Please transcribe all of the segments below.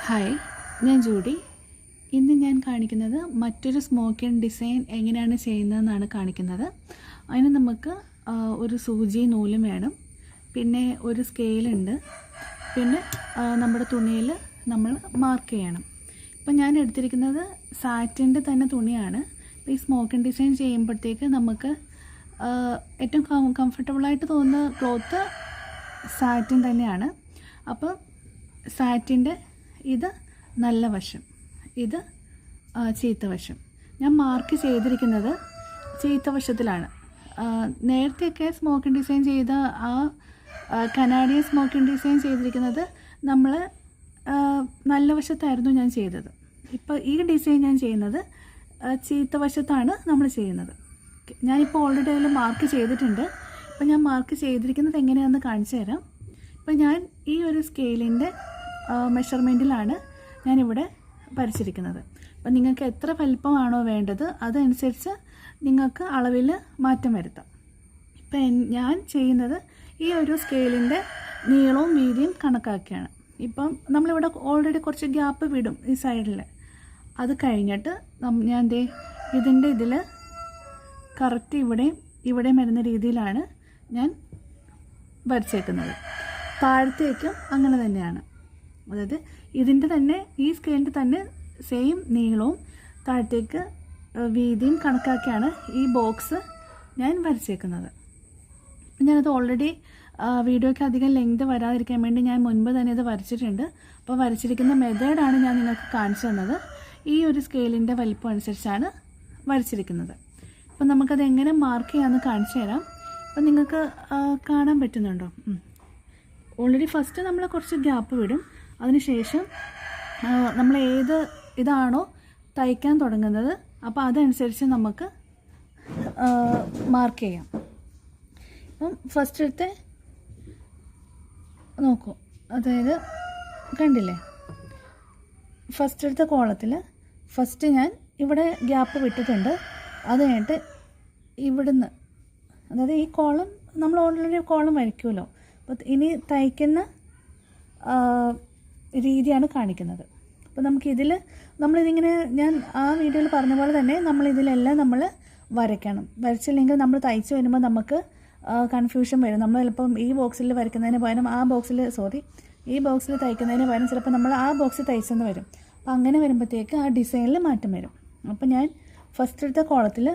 Hi, ഞാൻ Judy. ഇന്ന് ഞാൻ കാണിക്കുന്നത് മറ്റൊരു സ്മോക്കിംഗ് ഡിസൈൻ എങ്ങനെയാണ് ചെയ്യുന്നതെന്നാണ് കാണിക്കുന്നത്. അതിന് നമുക്ക് ഒരു സൂചി നൂലും വേണം, പിന്നെ ഒരു സ്കെയിലുണ്ട്, പിന്നെ നമ്മുടെ തുണിയിൽ നമ്മൾ മാർക്ക് ചെയ്യണം. ഇപ്പം ഞാൻ എടുത്തിരിക്കുന്നത് സാറ്റിൻ്റെ തന്നെ തുണിയാണ്. ഈ സ്മോക്കിംഗ് ഡിസൈൻ ചെയ്യുമ്പോഴത്തേക്ക് നമുക്ക് ഏറ്റവും കംഫർട്ടബിളായിട്ട് തോന്നുന്ന ക്ലോത്ത് സാറ്റിൻ തന്നെയാണ്. അപ്പോൾ സാറ്റിൻ്റെ ഇത് നല്ല വശം, ഇത് ചീത്ത വശം. ഞാൻ മാർക്ക് ചെയ്തിരിക്കുന്നത് ചീത്ത വശത്തിലാണ്. നേരത്തെയൊക്കെ സ്മോക്കിംഗ് ഡിസൈൻ ചെയ്ത കനാഡിയൻ സ്മോക്കിംഗ് ഡിസൈൻ ചെയ്തിരിക്കുന്നത് നമ്മൾ നല്ല വശത്തായിരുന്നു ഞാൻ ചെയ്തത്. ഇപ്പോൾ ഈ ഡിസൈൻ ഞാൻ ചെയ്യുന്നത് ചീത്ത വശത്താണ് നമ്മൾ ചെയ്യുന്നത്. ഞാനിപ്പോൾ ഓൾറെഡി അതിൽ മാർക്ക് ചെയ്തിട്ടുണ്ട്. ഇപ്പോൾ ഞാൻ മാർക്ക് ചെയ്തിരിക്കുന്നത് എങ്ങനെയാണെന്ന് കാണിച്ചു തരാം. ഇപ്പോൾ ഞാൻ ഈ ഒരു സ്കെയിലിൻ്റെ മെഷർമെൻറ്റിലാണ് ഞാനിവിടെ വരച്ചിരിക്കുന്നത്. അപ്പം നിങ്ങൾക്ക് എത്ര വലിപ്പമാണോ വേണ്ടത് അതനുസരിച്ച് നിങ്ങൾക്ക് അളവിൽ മാറ്റം വരുത്താം. ഇപ്പം ഞാൻ ചെയ്യുന്നത് ഈ ഒരു സ്കെയിലിൻ്റെ നീളവും വീതിയും കണക്കാക്കിയാണ്. ഇപ്പം നമ്മളിവിടെ ഓൾറെഡി കുറച്ച് ഗ്യാപ്പ് വിടും ഈ സൈഡിൽ. അത് കഴിഞ്ഞിട്ട് ഞാൻ ഇതിൻ്റെ ഇതിൽ കറക്റ്റ് ഇവിടെയും വരുന്ന രീതിയിലാണ് ഞാൻ വരച്ചേക്കുന്നത്. താഴത്തേക്കും അങ്ങനെ തന്നെയാണ്. അതായത് ഇതിൻ്റെ തന്നെ ഈ സ്കെയിലിൻ്റെ തന്നെ സെയിം നീളവും താഴത്തേക്ക് വീതിയും കണക്കാക്കിയാണ് ഈ ബോക്സ് ഞാൻ വരച്ചേക്കുന്നത്. ഞാനത് ഓൾറെഡി വീഡിയോയ്ക്ക് അധികം ലെങ്ത് വരാതിരിക്കാൻ വേണ്ടി ഞാൻ മുൻപ് തന്നെ ഇത് വരച്ചിട്ടുണ്ട്. അപ്പോൾ വരച്ചിരിക്കുന്ന മെത്തേഡാണ് ഞാൻ നിങ്ങൾക്ക് കാണിച്ചു തന്നത്. ഈ ഒരു സ്കെയിലിൻ്റെ വലിപ്പം അനുസരിച്ചാണ് വരച്ചിരിക്കുന്നത്. അപ്പം നമുക്കത് എങ്ങനെ മാർക്ക് ചെയ്യാമെന്ന് കാണിച്ചു തരാം. അപ്പം നിങ്ങൾക്ക് കാണാൻ പറ്റുന്നുണ്ടോ? ഓൾറെഡി ഫസ്റ്റ് നമ്മൾ കുറച്ച് ഗ്യാപ്പ് വിടും. അതിനുശേഷം നമ്മൾ ഏത് ഇതാണോ തയ്ക്കാൻ തുടങ്ങുന്നത് അപ്പോൾ അതനുസരിച്ച് നമുക്ക് മാർക്ക് ചെയ്യാം. അപ്പം ഫസ്റ്റത്തെ നോക്കൂ, അതായത് കണ്ടില്ലേ, ഫസ്റ്റത്തെ കോളത്തിൽ ഫസ്റ്റ് ഞാൻ ഇവിടെ ഗ്യാപ്പ് വിട്ടിട്ടുണ്ട്. അത് കഴിഞ്ഞിട്ട് ഇവിടുന്ന്, അതായത് ഈ കോളം നമ്മൾ ഓൾറെഡി കോളം വരയ്ക്കുമല്ലോ. അപ്പോൾ ഇനി തയ്ക്കുന്ന രീതിയാണ് കാണിക്കുന്നത്. അപ്പോൾ നമ്മളിതിങ്ങനെ ഞാൻ ആ വീഡിയോയിൽ പറഞ്ഞ പോലെ തന്നെ നമ്മളിതിലെല്ലാം നമ്മൾ വരയ്ക്കണം. വരച്ചില്ലെങ്കിൽ നമ്മൾ തയ്ച്ച് വരുമ്പോൾ നമുക്ക് കൺഫ്യൂഷൻ വരും. നമ്മൾ ചിലപ്പം ഈ ബോക്സിൽ വരയ്ക്കുന്നതിന് പകരം ഈ ബോക്സിൽ തയ്ക്കുന്നതിന് പകരം ചിലപ്പോൾ നമ്മൾ ആ ബോക്സിൽ തയ്ച്ചെന്ന് വരും. അപ്പോൾ അങ്ങനെ വരുമ്പോഴത്തേക്ക് ആ ഡിസൈനിൽ മാറ്റം വരും. അപ്പോൾ ഞാൻ ഫസ്റ്റത്തെ കോളത്തിൽ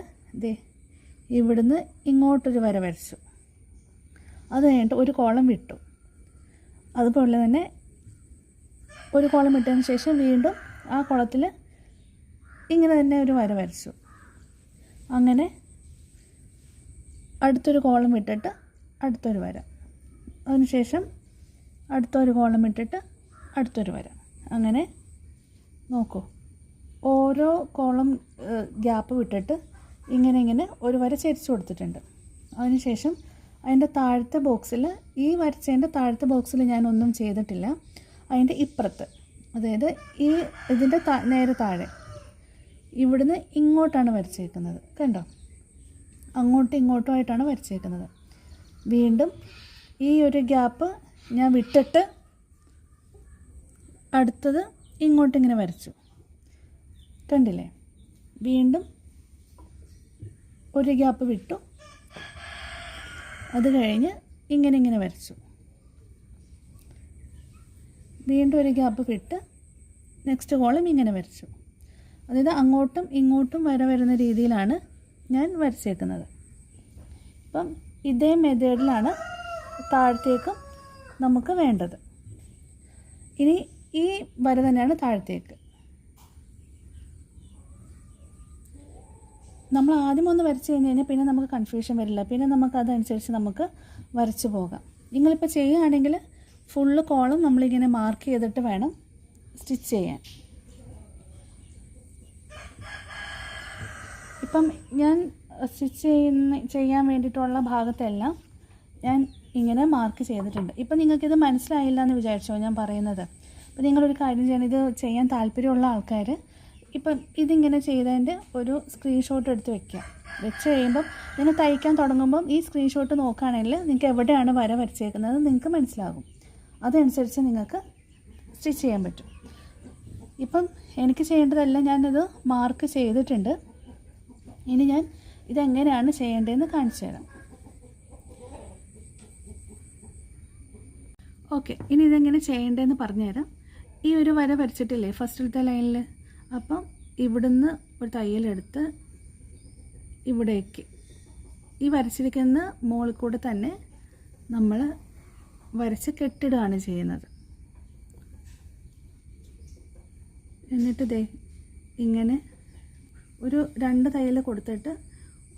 ഇവിടുന്ന് ഇങ്ങോട്ടൊരു വര വരച്ചു. അത് കഴിഞ്ഞിട്ട് ഒരു കോളം വിട്ടു. അതുപോലെ തന്നെ ഒരു കോളം വിട്ടതിന് ശേഷം വീണ്ടും ആ കോളത്തിൽ ഇങ്ങനെ തന്നെ ഒരു വര വരച്ചു. അങ്ങനെ അടുത്തൊരു കോളം വിട്ടിട്ട് അടുത്തൊരു വര, അതിനുശേഷം അടുത്തൊരു കോളം വിട്ടിട്ട് അടുത്തൊരു വര. അങ്ങനെ നോക്കൂ, ഓരോ കോളം ഗ്യാപ്പ് വിട്ടിട്ട് ഇങ്ങനെ ഒരു വര ചരിച്ചു കൊടുത്തിട്ടുണ്ട്. അതിനുശേഷം അതിൻ്റെ താഴത്തെ ബോക്സിൽ, ഈ വരച്ചതിൻ്റെ താഴത്തെ ബോക്സിൽ ഞാനൊന്നും ചെയ്തിട്ടില്ല. അതിൻ്റെ ഇപ്പുറത്ത്, അതായത് ഇതിൻ്റെ നേരെ താഴെ ഇവിടുന്ന് ഇങ്ങോട്ടാണ് വരച്ചേക്കുന്നത്. കണ്ടോ, അങ്ങോട്ടും ഇങ്ങോട്ടുമായിട്ടാണ് വരച്ചേക്കുന്നത്. വീണ്ടും ഈ ഒരു ഗ്യാപ്പ് ഞാൻ വിട്ടിട്ട് അടുത്തത് ഇങ്ങോട്ടിങ്ങനെ വരച്ചു. കണ്ടില്ലേ, വീണ്ടും ഒരു ഗ്യാപ്പ് വിട്ടു. അത് കഴിഞ്ഞ് ഇങ്ങനെ വരച്ചു. വീണ്ടും ഒരു ഗ്യാപ്പ് വിട്ട് നെക്സ്റ്റ് കോളം ഇങ്ങനെ വരച്ചു. അതായത് അങ്ങോട്ടും ഇങ്ങോട്ടും വര വരുന്ന രീതിയിലാണ് ഞാൻ വരച്ചേക്കുന്നത്. അപ്പം ഇതേ മെത്തേഡിലാണ് താഴത്തേക്കും നമുക്ക് വേണ്ടത്. ഇനി ഈ വര തന്നെയാണ് താഴത്തേക്ക്. നമ്മൾ ആദ്യം ഒന്ന് വരച്ച് കഴിഞ്ഞാൽ പിന്നെ നമുക്ക് കൺഫ്യൂഷൻ വരില്ല. പിന്നെ നമുക്കതനുസരിച്ച് നമുക്ക് വരച്ച് പോകാം. നിങ്ങളിപ്പോൾ ചെയ്യുകയാണെങ്കിൽ ഫുള്ള് കോളം നമ്മളിങ്ങനെ മാർക്ക് ചെയ്തിട്ട് വേണം സ്റ്റിച്ച് ചെയ്യാൻ. ഇപ്പം ഞാൻ സ്റ്റിച്ച് ചെയ്യാൻ വേണ്ടിയിട്ടുള്ള ഭാഗത്തെല്ലാം ഞാൻ ഇങ്ങനെ മാർക്ക് ചെയ്തിട്ടുണ്ട്. ഇപ്പം നിങ്ങൾക്കിത് മനസ്സിലായില്ല എന്ന് വിചാരിച്ചോ ഞാൻ പറയുന്നത്? അപ്പോൾ നിങ്ങളൊരു കാര്യം ചെയ്യണം, ഇത് ചെയ്യാൻ താല്പര്യമുള്ള ആൾക്കാർ ഇപ്പം ഇതിങ്ങനെ ചെയ്തതിൻ്റെ ഒരു സ്ക്രീൻഷോട്ട് എടുത്ത് വെച്ച് കഴിയുമ്പം നിങ്ങൾ തയ്ക്കാൻ തുടങ്ങുമ്പം ഈ സ്ക്രീൻഷോട്ട് നോക്കുകയാണെങ്കിൽ നിങ്ങൾക്ക് എവിടെയാണ് വര വരച്ചേക്കുന്നത് നിങ്ങൾക്ക് മനസ്സിലാകും. അതനുസരിച്ച് നിങ്ങൾക്ക് സ്റ്റിച്ച് ചെയ്യാൻ പറ്റും. ഇപ്പം എനിക്ക് ചെയ്യേണ്ടതെല്ലാം ഞാനത് മാർക്ക് ചെയ്തിട്ടുണ്ട്. ഇനി ഞാൻ ഇതെങ്ങനെയാണ് ചെയ്യേണ്ടതെന്ന് കാണിച്ചു തരാം. ഓക്കെ, ഇനി ഇതെങ്ങനെ ചെയ്യേണ്ടതെന്ന് പറഞ്ഞുതരാം. ഈ ഒരു വര വരച്ചിട്ടില്ലേ ഫസ്റ്റിലത്തെ ലൈനിൽ, അപ്പം ഇവിടുന്ന് ഒരു തയ്യലെടുത്ത് ഇവിടേക്ക് ഈ വരച്ചിരിക്കുന്ന മുകളിൽ കൂടെ തന്നെ നമ്മൾ വരച്ച് കെട്ടിടുകയാണ് ചെയ്യുന്നത്. എന്നിട്ട് ദേ ഇങ്ങനെ ഒരു 2 തയ്യൽ കൊടുത്തിട്ട്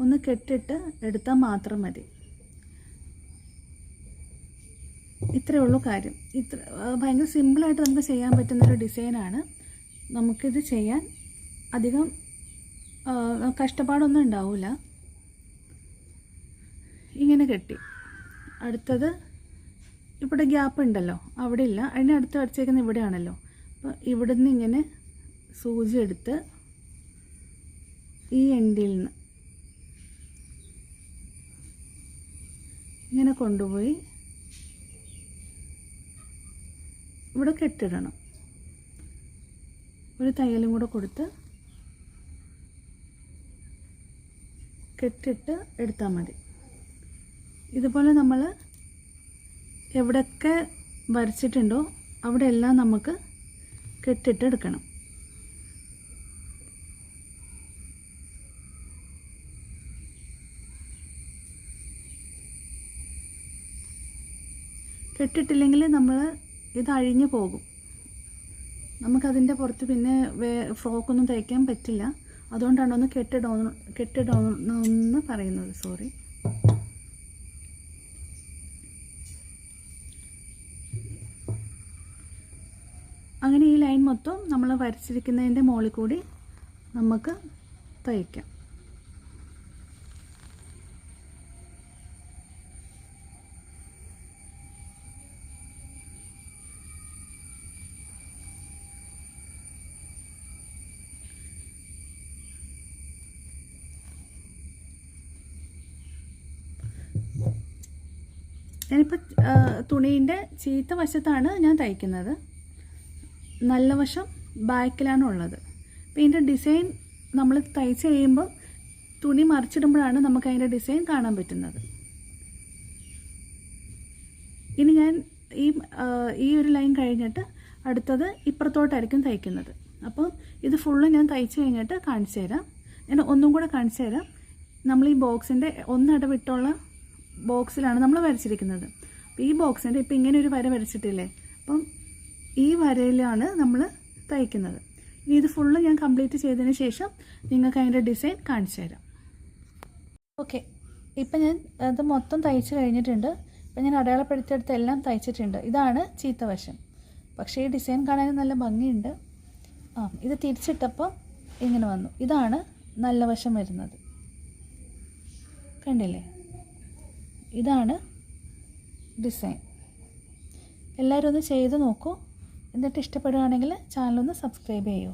ഒന്ന് കെട്ടിട്ട് എടുത്താൽ മാത്രം മതി. ഇത്രയേ ഉള്ളൂ കാര്യം. ഭയങ്കര സിമ്പിളായിട്ട് നമുക്ക് ചെയ്യാൻ പറ്റുന്നൊരു ഡിസൈനാണ്. നമുക്കിത് ചെയ്യാൻ അധികം കഷ്ടപ്പാടൊന്നും ഉണ്ടാവില്ല. ഇങ്ങനെ കെട്ടി അടുത്തത് ഇവിടെ ഗ്യാപ്പ് ഉണ്ടല്ലോ, അവിടെ ഇല്ല, അതിനടുത്ത് വരച്ചേക്കുന്ന ഇവിടെയാണല്ലോ. അപ്പോൾ ഇവിടുന്ന് ഇങ്ങനെ സൂചി എടുത്ത് ഈ എൻഡിൽ നിന്ന് ഇങ്ങനെ കൊണ്ടുപോയി ഇവിടെ കെട്ടിടണം. ഒരു തയ്യലും കൂടെ കൊടുത്ത് കെട്ടിട്ട് എടുത്താൽ മതി. ഇതുപോലെ നമ്മൾ എവിടെയൊക്കെ വരച്ചിട്ടുണ്ടോ അവിടെ എല്ലാം നമുക്ക് കെട്ടിട്ട് എടുക്കണം. കെട്ടിട്ടില്ലെങ്കിൽ നമ്മൾ ഇത് അഴിഞ്ഞു പോകും. നമുക്കതിൻ്റെ പുറത്ത് പിന്നെ ഫ്രോക്കൊന്നും തയ്ക്കാൻ പറ്റില്ല. അതുകൊണ്ടാണ് ഒന്ന് കെട്ടിടണമെന്ന് പറയുന്നത്. സോറി. അങ്ങനെ ഈ ലൈൻ മൊത്തം നമ്മൾ വരച്ചിരിക്കുന്നതിൻ്റെ മുകളിൽ കൂടി നമുക്ക് തയ്ക്കാം. ഞാനിപ്പോൾ തുണീൻ്റെ ചീത്ത വശത്താണ് ഞാൻ തയ്ക്കുന്നത്. നല്ല വശം ബാക്കിലാണ് ഉള്ളത്. അപ്പോൾ ഇതിൻ്റെ ഡിസൈൻ നമ്മൾ തയ്ച്ച് കഴിയുമ്പം തുണി മറിച്ചിടുമ്പോഴാണ് നമുക്ക് അതിൻ്റെ ഡിസൈൻ കാണാൻ പറ്റുന്നത്. ഇനി ഞാൻ ഈ ഒരു ലൈൻ കഴിഞ്ഞിട്ട് അടുത്തത് ഇപ്പുറത്തോട്ടായിരിക്കും തയ്ക്കുന്നത്. അപ്പോൾ ഇത് ഫുള്ള് ഞാൻ തയ്ച്ച് കഴിഞ്ഞിട്ട് കാണിച്ചു തരാം. ഞാൻ ഒന്നും കൂടെ കാണിച്ചു തരാം. നമ്മൾ ഈ ബോക്സിൻ്റെ ഒന്നിടവിട്ടുള്ള ബോക്സിലാണ് നമ്മൾ വരച്ചിരിക്കുന്നത്. അപ്പോൾ ഈ ബോക്സിൻ്റെ ഇപ്പോൾ ഇങ്ങനെ ഒരു വര വരച്ചിട്ടില്ലേ, അപ്പം ഈ വരയിലാണ് നമ്മൾ തയ്ക്കുന്നത്. ഇനി ഇത് ഫുള്ള് ഞാൻ കംപ്ലീറ്റ് ചെയ്തതിന് ശേഷം നിങ്ങൾക്ക് അതിൻ്റെ ഡിസൈൻ കാണിച്ചു തരാം. ഓക്കെ, ഇപ്പം ഞാൻ അത് മൊത്തം തയ്ച്ച് കഴിഞ്ഞിട്ടുണ്ട്. ഇപ്പം ഞാൻ അടയാളപ്പെടുത്തിയെടുത്ത് എല്ലാം തയ്ച്ചിട്ടുണ്ട്. ഇതാണ് ചീത്ത വശം. പക്ഷേ ഈ ഡിസൈൻ കാണാൻ നല്ല ഭംഗിയുണ്ട്. ഇത് തിരിച്ചിട്ടപ്പോൾ ഇങ്ങനെ വന്നു. ഇതാണ് നല്ല വശം വരുന്നത്. കണ്ടില്ലേ? ഇതാണ് ഡിസൈൻ. എല്ലാവരും ഒന്ന് ചെയ്ത് നോക്കൂ. എന്നിട്ട് ഇഷ്ടപ്പെടുകയാണെങ്കിൽ ചാനലൊന്ന് സബ്സ്ക്രൈബ് ചെയ്യൂ.